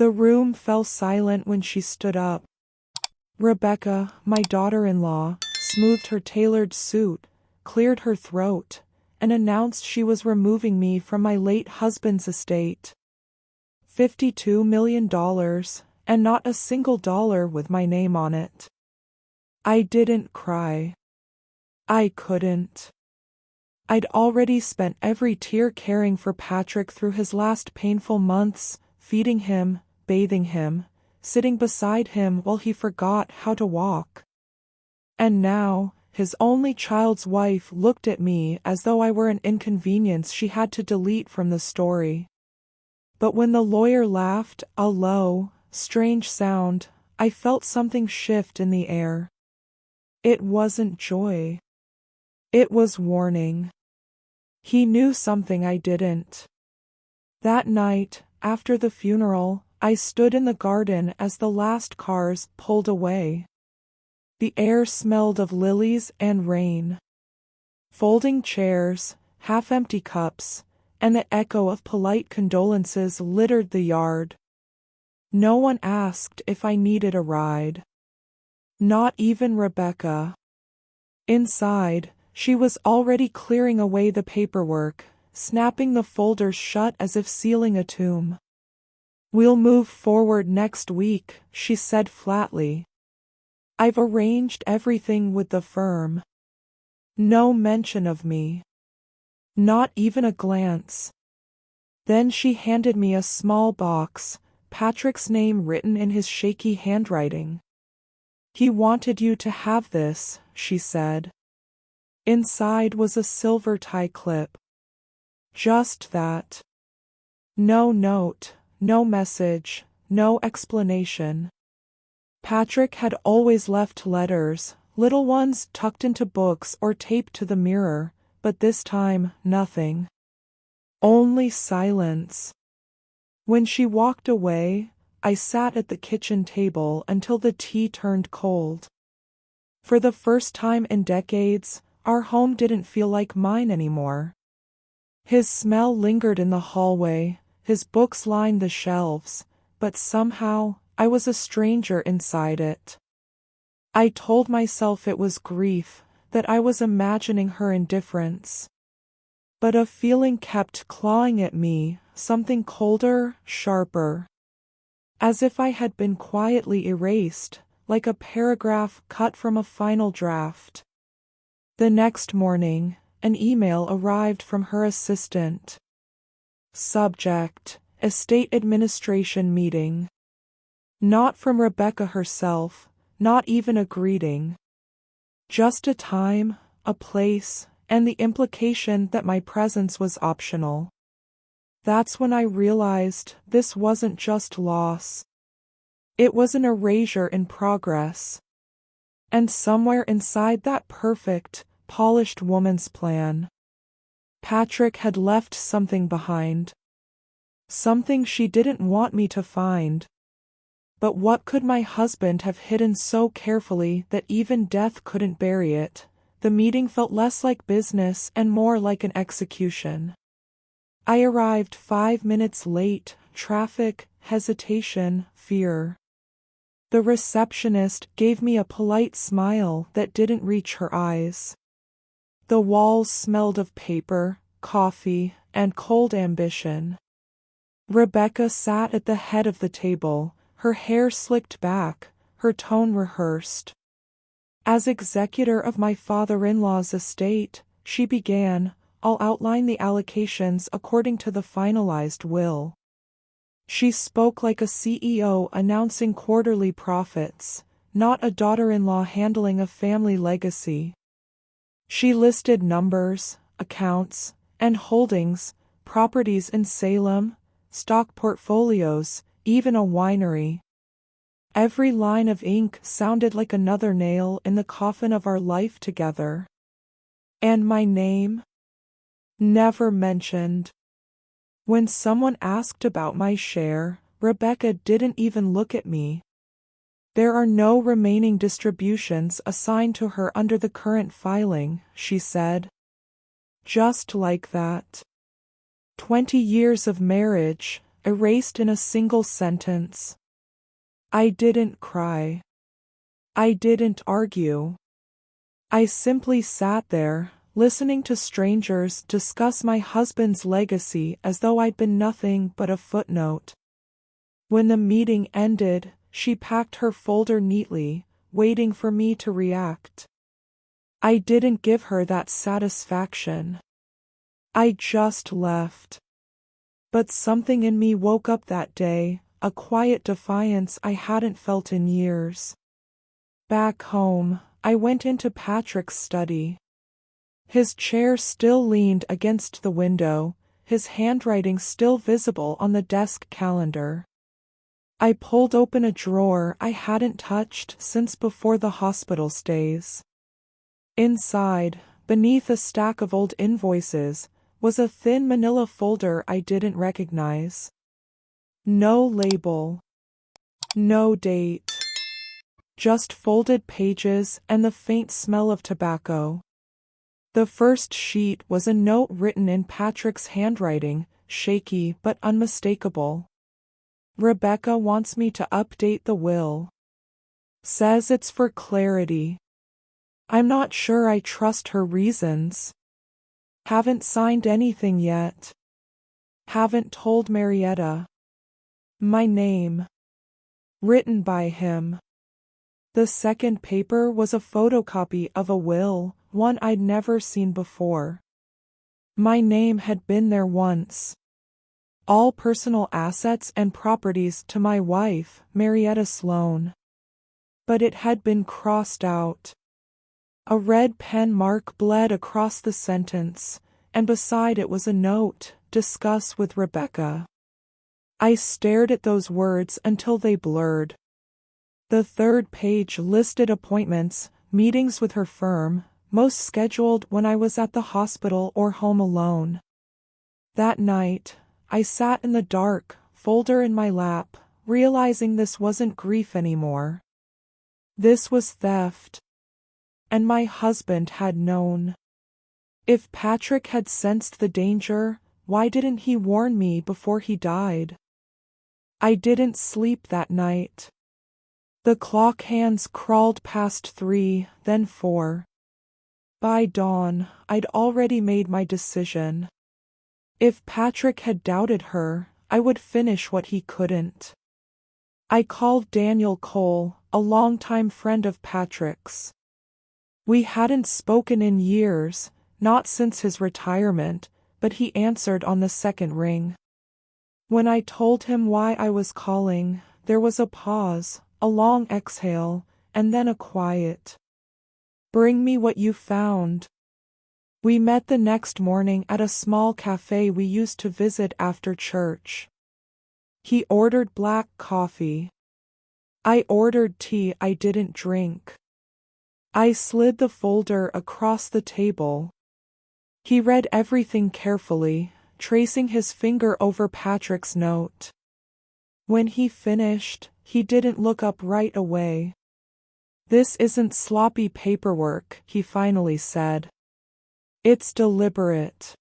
The room fell silent when she stood up. Rebecca, my daughter-in-law, smoothed her tailored suit, cleared her throat, and announced she was removing me from my late husband's estate. $52 million, and not a single dollar with my name on it. I didn't cry. I couldn't. I'd already spent every tear caring for Patrick through his last painful months, feeding him, bathing him, sitting beside him while he forgot how to walk. And now, his only child's wife looked at me as though I were an inconvenience she had to delete from the story. But when the lawyer laughed, a low, strange sound, I felt something shift in the air. It wasn't joy. It was warning. He knew something I didn't. That night, after the funeral, I stood in the garden as the last cars pulled away. The air smelled of lilies and rain. Folding chairs, half-empty cups, and the echo of polite condolences littered the yard. No one asked if I needed a ride. Not even Rebecca. Inside, she was already clearing away the paperwork, snapping the folders shut as if sealing a tomb. "We'll move forward next week," she said flatly. "I've arranged everything with the firm." No mention of me. Not even a glance. Then she handed me a small box, Patrick's name written in his shaky handwriting. "He wanted you to have this," she said. Inside was a silver tie clip. Just that. No note, no message, no explanation. Patrick had always left letters, little ones tucked into books or taped to the mirror, but this time, nothing. Only silence. When she walked away, I sat at the kitchen table until the tea turned cold. For the first time in decades, our home didn't feel like mine anymore. His smell lingered in the hallway, his books lined the shelves, but somehow, I was a stranger inside it. I told myself it was grief, that I was imagining her indifference. But a feeling kept clawing at me, something colder, sharper. As if I had been quietly erased, like a paragraph cut from a final draft. The next morning, an email arrived from her assistant. Subject: Estate Administration Meeting. Not from Rebecca herself, not even a greeting. Just a time, a place, and the implication that my presence was optional. That's when I realized this wasn't just loss. It was an erasure in progress. And somewhere inside that perfect, polished woman's plan, Patrick had left something behind. Something she didn't want me to find. But what could my husband have hidden so carefully that even death couldn't bury it? The meeting felt less like business and more like an execution. I arrived 5 minutes late, traffic, hesitation, fear. The receptionist gave me a polite smile that didn't reach her eyes. The walls smelled of paper, coffee, and cold ambition. Rebecca sat at the head of the table, her hair slicked back, her tone rehearsed. As executor of my father-in-law's estate, she began, I'll outline the allocations according to the finalized will. She spoke like a CEO announcing quarterly profits, not a daughter-in-law handling a family legacy. She listed numbers, accounts, and holdings, properties in Salem, stock portfolios, even a winery. Every line of ink sounded like another nail in the coffin of our life together. And my name? Never mentioned. When someone asked about my share, Rebecca didn't even look at me. There are no remaining distributions assigned to her under the current filing, she said. Just like that. 20 years of marriage, erased in a single sentence. I didn't cry. I didn't argue. I simply sat there, listening to strangers discuss my husband's legacy as though I'd been nothing but a footnote. When the meeting ended, she packed her folder neatly, waiting for me to react. I didn't give her that satisfaction. I just left. But something in me woke up that day, a quiet defiance I hadn't felt in years. Back home, I went into Patrick's study. His chair still leaned against the window, his handwriting still visible on the desk calendar. I pulled open a drawer I hadn't touched since before the hospital stays. Inside, beneath a stack of old invoices, was a thin manila folder I didn't recognize. No label. No date. Just folded pages and the faint smell of tobacco. The first sheet was a note written in Patrick's handwriting, shaky but unmistakable. Rebecca wants me to update the will. Says it's for clarity. I'm not sure I trust her reasons. Haven't signed anything yet. Haven't told Marietta. My name. Written by him. The second paper was a photocopy of a will, one I'd never seen before. My name had been there once. All personal assets and properties to my wife, Marietta Sloan. But it had been crossed out. A red pen mark bled across the sentence, and beside it was a note, discuss with Rebecca. I stared at those words until they blurred. The third page listed appointments, meetings with her firm, most scheduled when I was at the hospital or home alone. That night, I sat in the dark, folder in my lap, realizing this wasn't grief anymore. This was theft. And my husband had known. If Patrick had sensed the danger, why didn't he warn me before he died? I didn't sleep that night. The clock hands crawled past 3, then 4. By dawn, I'd already made my decision. If Patrick had doubted her, I would finish what he couldn't. I called Daniel Cole, a longtime friend of Patrick's. We hadn't spoken in years, not since his retirement, but he answered on the second ring. When I told him why I was calling, there was a pause, a long exhale, and then a quiet. Bring me what you found. We met the next morning at a small cafe we used to visit after church. He ordered black coffee. I ordered tea I didn't drink. I slid the folder across the table. He read everything carefully, tracing his finger over Patrick's note. When he finished, he didn't look up right away. This isn't sloppy paperwork, he finally said. It's deliberate.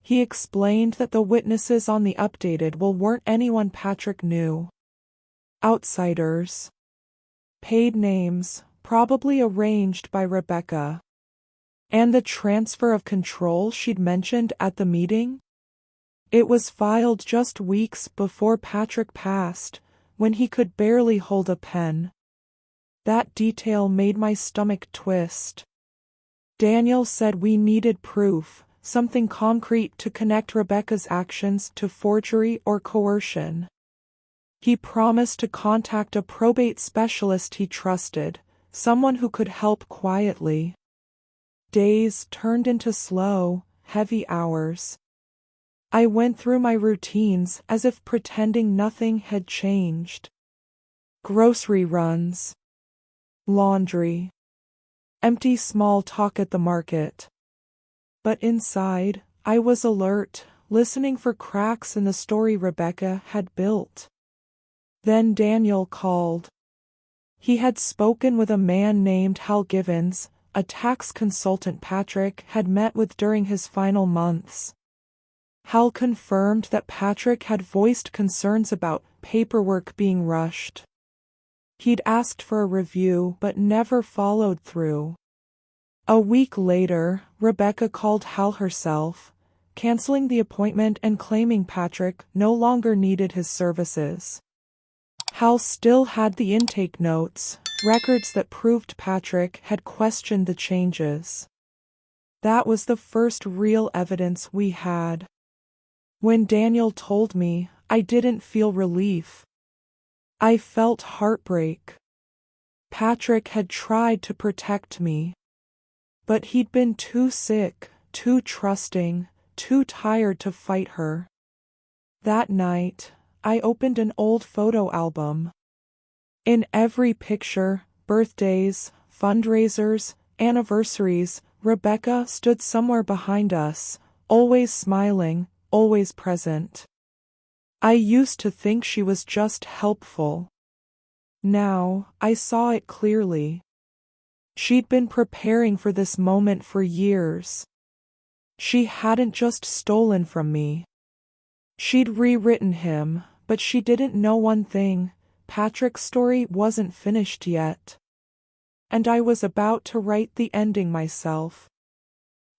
He explained that the witnesses on the updated will weren't anyone Patrick knew. Outsiders. Paid names, probably arranged by Rebecca. And the transfer of control she'd mentioned at the meeting? It was filed just weeks before Patrick passed, when he could barely hold a pen. That detail made my stomach twist. Daniel said we needed proof, something concrete to connect Rebecca's actions to forgery or coercion. He promised to contact a probate specialist he trusted, someone who could help quietly. Days turned into slow, heavy hours. I went through my routines as if pretending nothing had changed. Grocery runs. Laundry. Empty small talk at the market. But inside, I was alert, listening for cracks in the story Rebecca had built. Then Daniel called. He had spoken with a man named Hal Givens, a tax consultant Patrick had met with during his final months. Hal confirmed that Patrick had voiced concerns about paperwork being rushed. He'd asked for a review but never followed through. A week later, Rebecca called Hal herself, canceling the appointment and claiming Patrick no longer needed his services. Hal still had the intake notes, records that proved Patrick had questioned the changes. That was the first real evidence we had. When Daniel told me, I didn't feel relief. I felt heartbreak. Patrick had tried to protect me. But he'd been too sick, too trusting, too tired to fight her. That night, I opened an old photo album. In every picture, birthdays, fundraisers, anniversaries, Rebecca stood somewhere behind us, always smiling, always present. I used to think she was just helpful. Now, I saw it clearly. She'd been preparing for this moment for years. She hadn't just stolen from me. She'd rewritten him, but she didn't know one thing: Patrick's story wasn't finished yet. And I was about to write the ending myself.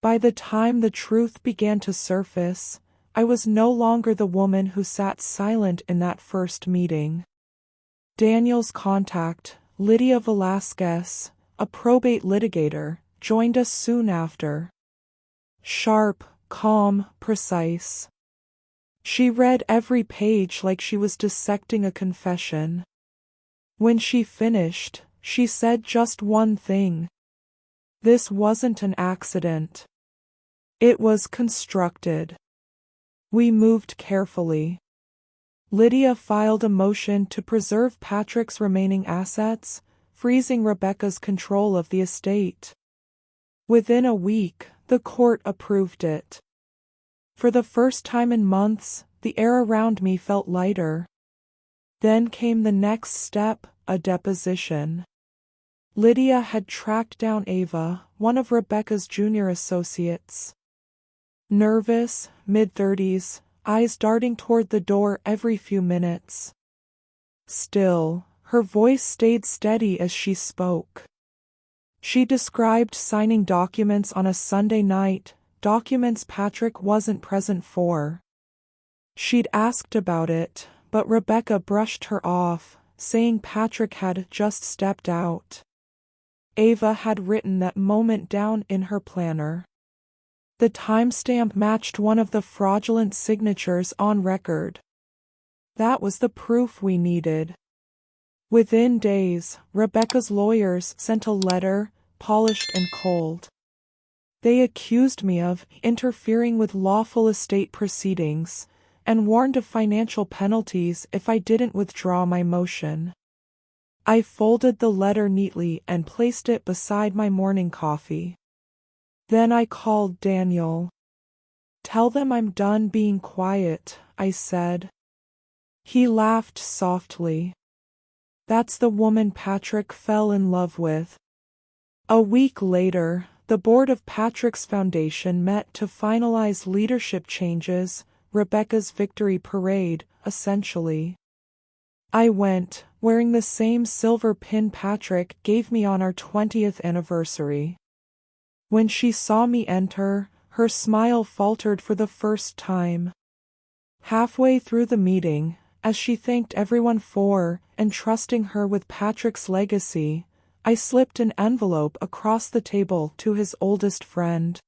By the time the truth began to surface, I was no longer the woman who sat silent in that first meeting. Daniel's contact, Lydia Velasquez, a probate litigator, joined us soon after. Sharp, calm, precise. She read every page like she was dissecting a confession. When she finished, she said just one thing. This wasn't an accident. It was constructed. We moved carefully. Lydia filed a motion to preserve Patrick's remaining assets, freezing Rebecca's control of the estate. Within a week, the court approved it. For the first time in months, the air around me felt lighter. Then came the next step, a deposition. Lydia had tracked down Ava, one of Rebecca's junior associates. Nervous, mid-30s, eyes darting toward the door every few minutes. Still, her voice stayed steady as she spoke. She described signing documents on a Sunday night, documents Patrick wasn't present for. She'd asked about it, but Rebecca brushed her off, saying Patrick had just stepped out. Ava had written that moment down in her planner. The timestamp matched one of the fraudulent signatures on record. That was the proof we needed. Within days, Rebecca's lawyers sent a letter, polished and cold. They accused me of interfering with lawful estate proceedings, and warned of financial penalties if I didn't withdraw my motion. I folded the letter neatly and placed it beside my morning coffee. Then I called Daniel. "Tell them I'm done being quiet," I said. He laughed softly. "That's the woman Patrick fell in love with." A week later, the board of Patrick's foundation met to finalize leadership changes, Rebecca's victory parade, essentially. I went, wearing the same silver pin Patrick gave me on our 20th anniversary. When she saw me enter, her smile faltered for the first time. Halfway through the meeting, as she thanked everyone for entrusting her with Patrick's legacy, I slipped an envelope across the table to his oldest friend.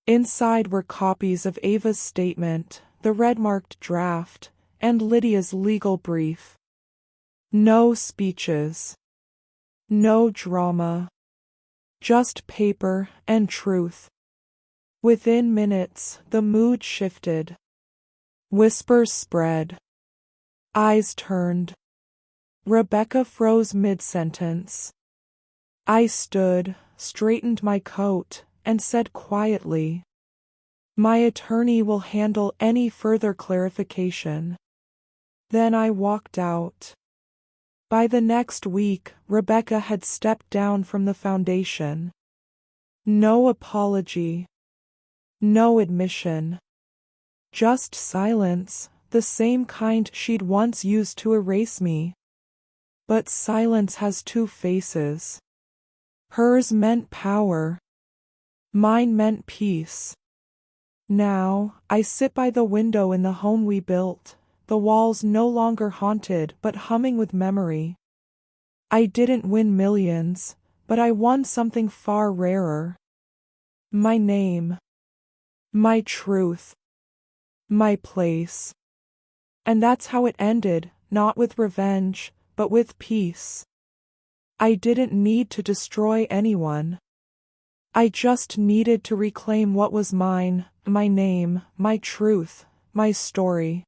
Inside were copies of Ava's statement, the red-marked draft, and Lydia's legal brief. No speeches. No drama. Just paper and truth. Within minutes, the mood shifted. Whispers spread. Eyes turned. Rebecca froze mid-sentence. I stood, straightened my coat, and said quietly, "My attorney will handle any further clarification." Then I walked out. By the next week, Rebecca had stepped down from the foundation. No apology. No admission. Just silence, the same kind she'd once used to erase me. But silence has two faces. Hers meant power. Mine meant peace. Now, I sit by the window in the home we built, the walls no longer haunted but humming with memory. I didn't win millions, but I won something far rarer. My name. My truth. My place. And that's how it ended, not with revenge, but with peace. I didn't need to destroy anyone. I just needed to reclaim what was mine, my name, my truth, my story.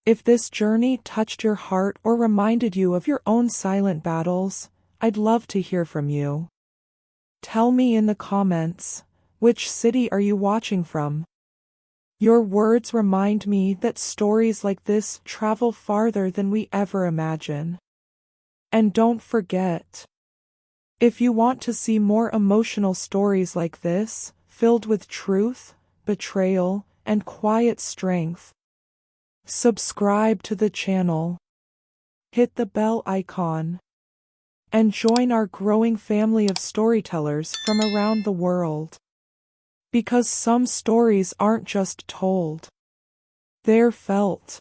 If this journey touched your heart or reminded you of your own silent battles, I'd love to hear from you. Tell me in the comments, which city are you watching from? Your words remind me that stories like this travel farther than we ever imagine. And don't forget, if you want to see more emotional stories like this, filled with truth, betrayal, and quiet strength, subscribe to the channel, hit the bell icon, and join our growing family of storytellers from around the world. Because some stories aren't just told, they're felt.